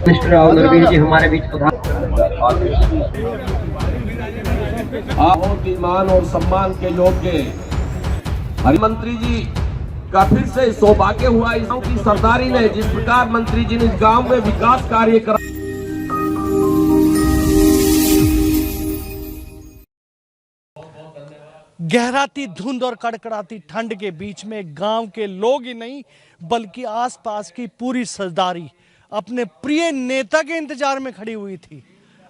Mister Rao Narveer जी हमारे बीच प्रधान। बहुत ही मान और सम्मान के योग्य हरिमंत्री जी का फिर से सौभाग्य हुआ इस गांव की सरदारी ने, जिस प्रकार मंत्री जी ने इस गांव में विकास कार्य करा। गहराती धुंध और कड़कड़ाती ठंड के बीच में गांव के लोग ही नहीं बल्कि आसपास की पूरी सरदारी अपने प्रिय नेता के इंतजार में खड़ी हुई थी।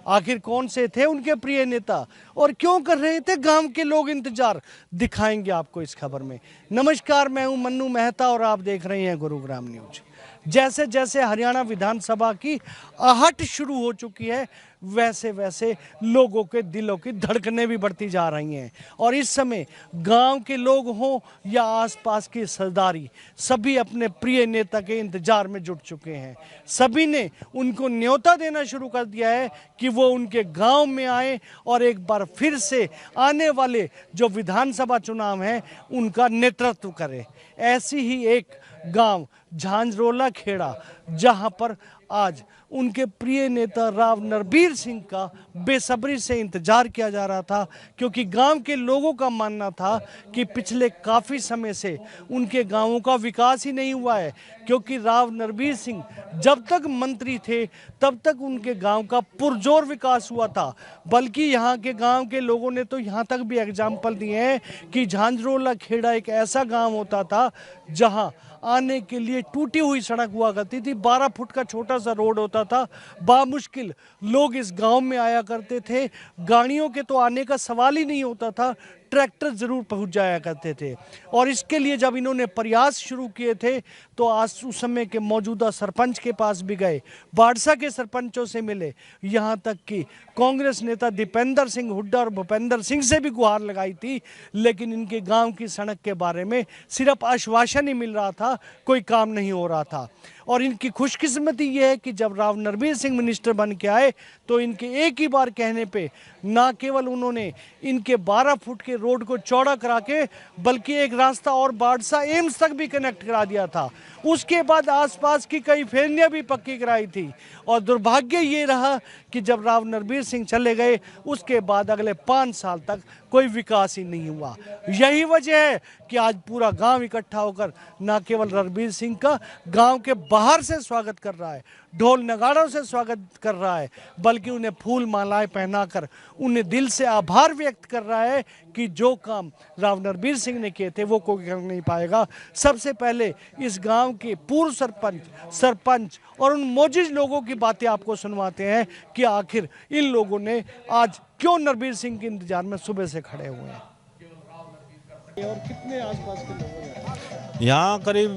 आखिर कौन से थे उनके प्रिय नेता और क्यों कर रहे थे गांव के लोग इंतजार, दिखाएंगे आपको इस खबर में। नमस्कार, मैं हूं मन्नू मेहता और आप देख रहे हैं गुरुग्राम न्यूज। जैसे जैसे हरियाणा विधानसभा की आहट शुरू हो चुकी है वैसे वैसे लोगों के दिलों की धड़कनें भी बढ़ती जा रही हैं और इस समय गांव के लोग हों या आसपास की सरदारी, सभी अपने प्रिय नेता के इंतजार में जुट चुके हैं। सभी ने उनको न्योता देना शुरू कर दिया है कि वो उनके गांव में आए और एक बार फिर से आने वाले जो विधानसभा चुनाव हैं उनका नेतृत्व करें। ऐसी ही एक गांव झांझरोला खेड़ा, जहां पर आज उनके प्रिय नेता राव नरबीर सिंह का बेसब्री से इंतजार किया जा रहा था, क्योंकि गांव के लोगों का मानना था कि पिछले काफ़ी समय से उनके गांवों का विकास ही नहीं हुआ है। क्योंकि राव नरबीर सिंह जब तक मंत्री थे तब तक उनके गांव का पुरजोर विकास हुआ था, बल्कि यहाँ के गांव के लोगों ने तो यहाँ तक भी एग्जाम्पल दिए हैं कि झांझरोला खेड़ा एक ऐसा गाँव होता था जहाँ आने के लिए टूटी हुई सड़क हुआ करती थी। 12 फुट का छोटा सा रोड होता था। बामुश्किल लोग इस गांव में आया करते थे। गाड़ियों के तो आने का सवाल ही नहीं होता था, ट्रैक्टर ज़रूर पहुंच जाया करते थे। और इसके लिए जब इन्होंने प्रयास शुरू किए थे तो आज उस समय के मौजूदा सरपंच के पास भी गए, बाड़सा के सरपंचों से मिले, यहाँ तक कि कांग्रेस नेता दीपेंद्र सिंह हुड्डा और भूपेंद्र सिंह से भी गुहार लगाई थी, लेकिन इनके गांव की सड़क के बारे में सिर्फ आश्वासन ही मिल रहा था, कोई काम नहीं हो रहा था। और इनकी खुशकिस्मती ये है कि जब राव नरबीर सिंह मिनिस्टर बन के आए तो इनके एक ही बार कहने पे ना केवल उन्होंने इनके 12 फुट के रोड को चौड़ा करा के बल्कि एक रास्ता और बाड़सा एम्स तक भी कनेक्ट करा दिया था। उसके बाद आसपास की कई फैलियाँ भी पक्की कराई थी। और दुर्भाग्य ये रहा कि जब राव नरबीर सिंह चले गए उसके बाद अगले 5 साल तक कोई विकास ही नहीं हुआ। यही वजह है कि आज पूरा गांव इकट्ठा होकर न केवल नरबीर सिंह का गांव के बाहर से स्वागत कर रहा है, ढोल नगाड़ों से स्वागत कर रहा है, बल्कि उन्हें फूल मालाएं पहनाकर उन्हें दिल से आभार व्यक्त कर रहा है कि जो काम राव नरबीर सिंह ने किए थे वो कोई कर नहीं पाएगा। सबसे पहले इस गांव के पूर्व सरपंच और उन मौजूद लोगों की बातें आपको सुनवाते हैं कि आखिर इन लोगों ने आज क्यों नरबीर सिंह के इंतजार में सुबह से खड़े हुए हैं। और कितने आसपास के लोग हैं? यहाँ करीब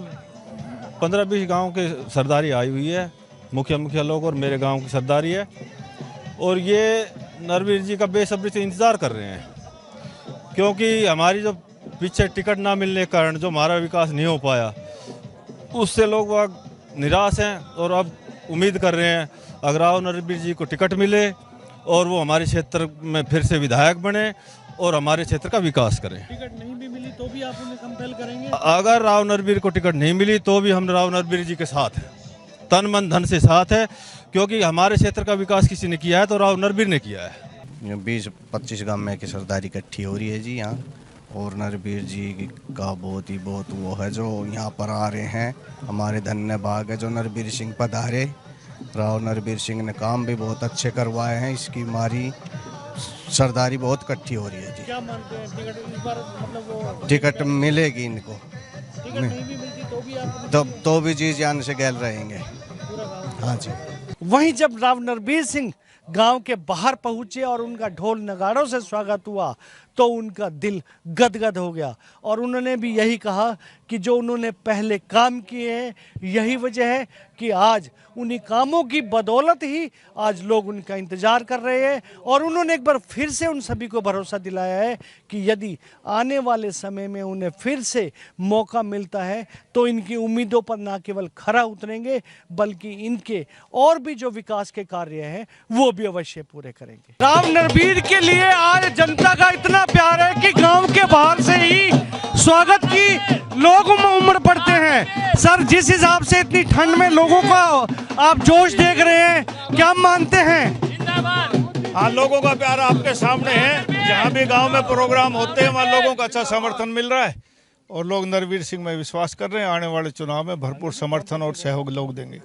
15-20 गांव के सरदारी आई हुई है, मुखिया लोग और मेरे गांव की सरदारी है। और ये नरबीर जी का बेसब्री से इंतज़ार कर रहे हैं, क्योंकि हमारी जो पीछे टिकट ना मिलने के कारण जो हमारा विकास नहीं हो पाया उससे लोग वह निराश हैं और अब उम्मीद कर रहे हैं अगर राव नरबीर जी को टिकट मिले और वो हमारे क्षेत्र में फिर से विधायक बने और हमारे क्षेत्र का विकास करें। टिकट नहीं भी मिली तो भी आप उन्हें कंपेल करेंगे? अगर राव नरबीर को टिकट नहीं मिली तो भी हम राव नरबीर जी के साथ हैं, तन मन धन से साथ है, क्योंकि हमारे क्षेत्र का विकास किसी ने किया है तो राव नरबीर ने किया है। 20-25 गांव में की सरदारी इकट्ठी हो रही है जी यहाँ, और नरबीर जी का बहुत वो है जो यहाँ पर आ रहे हैं। हमारे धन्य भाग है जो नरबीर सिंह पधारे। राव नरबीर सिंह ने काम भी बहुत अच्छे करवाए हैं, इसकी हमारी सरदारी बहुत इकट्ठी हो रही है जी। क्या मानते हैं टिकट इस बार मतलब वो टिकट मिलेगी इनको? टिकट नहीं भी मिलती तो भी आप तो भी जी जान से गैल रहेंगे। हाँ जी। वहीं जब राव नरबीर सिंह गांव के बाहर पहुंचे और उनका ढोल नगाड़ों से स्वागत हुआ तो उनका दिल गदगद हो गया और उन्होंने भी यही कहा कि जो उन्होंने पहले काम किए हैं यही वजह है कि आज उन्हीं कामों की बदौलत ही आज लोग उनका इंतजार कर रहे हैं। और उन्होंने एक बार फिर से उन सभी को भरोसा दिलाया है कि यदि आने वाले समय में उन्हें फिर से मौका मिलता है तो इनकी उम्मीदों पर ना केवल खरा उतरेंगे बल्कि इनके और भी जो विकास के कार्य हैं वो भी अवश्य पूरे करेंगे। राव नरबीर के लिए आज जनता का इतना प्यार है कि गांव के बाहर से ही स्वागत की लोग उमड़ पड़ते हैं। सर, जिस हिसाब से इतनी ठंड में लोगों का आप जोश देख रहे हैं, क्या मानते हैं? हाँ, लोगों का प्यार आपके सामने है। जहाँ भी गांव में प्रोग्राम होते हैं वहाँ लोगों का अच्छा समर्थन मिल रहा है और लोग नरवीर सिंह में विश्वास कर रहे हैं। आने वाले चुनाव में भरपूर समर्थन और सहयोग लोग देंगे।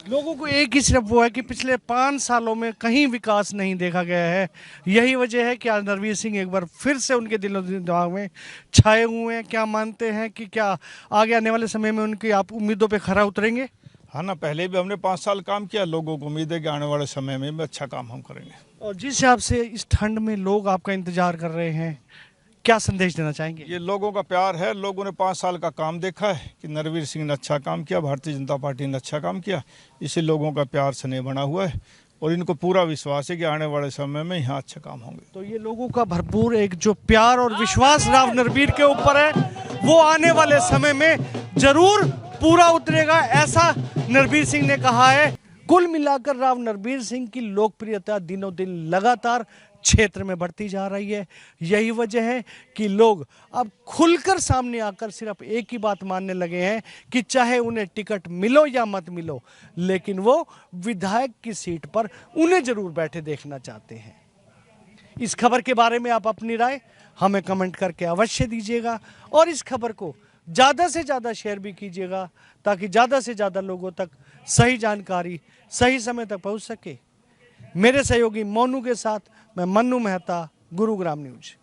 लोगों को एक ही सिर्फ वो है कि पिछले 5 सालों में कहीं विकास नहीं देखा गया है। यही वजह है कि आज नरवीर सिंह एक बार फिर से उनके दिलों दिमाग में छाए हुए हैं। क्या मानते हैं कि क्या आगे आने वाले समय में उनकी आप उम्मीदों पे खरा उतरेंगे? हाँ ना, पहले भी हमने 5 साल काम किया। लोगों को उम्मीद है कि आने वाले समय में भी अच्छा काम हम करेंगे। और जिस हिसाब से इस ठंड में लोग आपका इंतजार कर रहे हैं, क्या संदेश देना चाहेंगे? ये लोगों का प्यार है। लोगों ने 5 साल का काम देखा है कि नरवीर सिंह ने अच्छा काम किया, भारतीय जनता पार्टी ने अच्छा काम किया। इसी लोगों का प्यार स्नेह बना हुआ है और इनको पूरा विश्वास है कि आने वाले समय में यहाँ अच्छे काम होंगे। तो ये लोगों का भरपूर एक जो प्यार और विश्वास राव नरवीर के ऊपर है, वो आने वाले समय में जरूर पूरा उतरेगा, ऐसा नरवीर सिंह ने कहा है। कुल मिलाकर राव नरवीर सिंह की लोकप्रियता दिनों दिन लगातार क्षेत्र में बढ़ती जा रही है। यही वजह है कि लोग अब खुलकर सामने आकर सिर्फ एक ही बात मानने लगे हैं कि चाहे उन्हें टिकट मिलो या मत मिलो, लेकिन वो विधायक की सीट पर उन्हें जरूर बैठे देखना चाहते हैं। इस खबर के बारे में आप अपनी राय हमें कमेंट करके अवश्य दीजिएगा और इस खबर को ज़्यादा से ज़्यादा शेयर भी कीजिएगा ताकि ज़्यादा से ज़्यादा लोगों तक सही जानकारी सही समय तक पहुंच सके। मेरे सहयोगी मोनू के साथ मैं मन्नू मेहता, गुरुग्राम न्यूज।